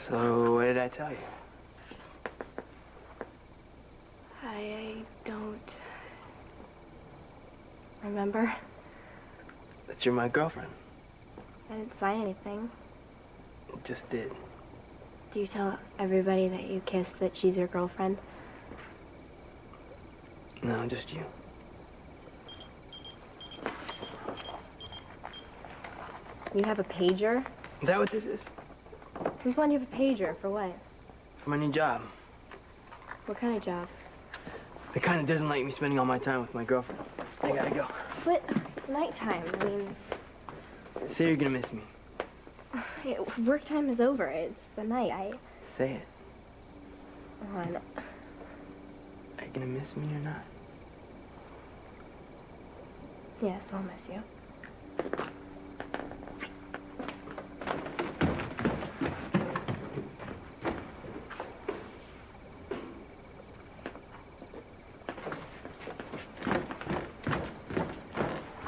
So, what did I tell you? I don't remember. That you're my girlfriend. I didn't sign anything. Just did. Do you tell everybody that you kissed that she's your girlfriend? No, just you. You have a pager? Is that what this is? Since when do you have a pager? For what? For my new job. What kind of job? The kind that doesn't like me spending all my time with my girlfriend. I gotta go. But nighttime, I mean... Say you're gonna miss me. Work time is over. It's the night. Say it. Oh, I know. Are you gonna miss me or not? Yes, I'll miss you.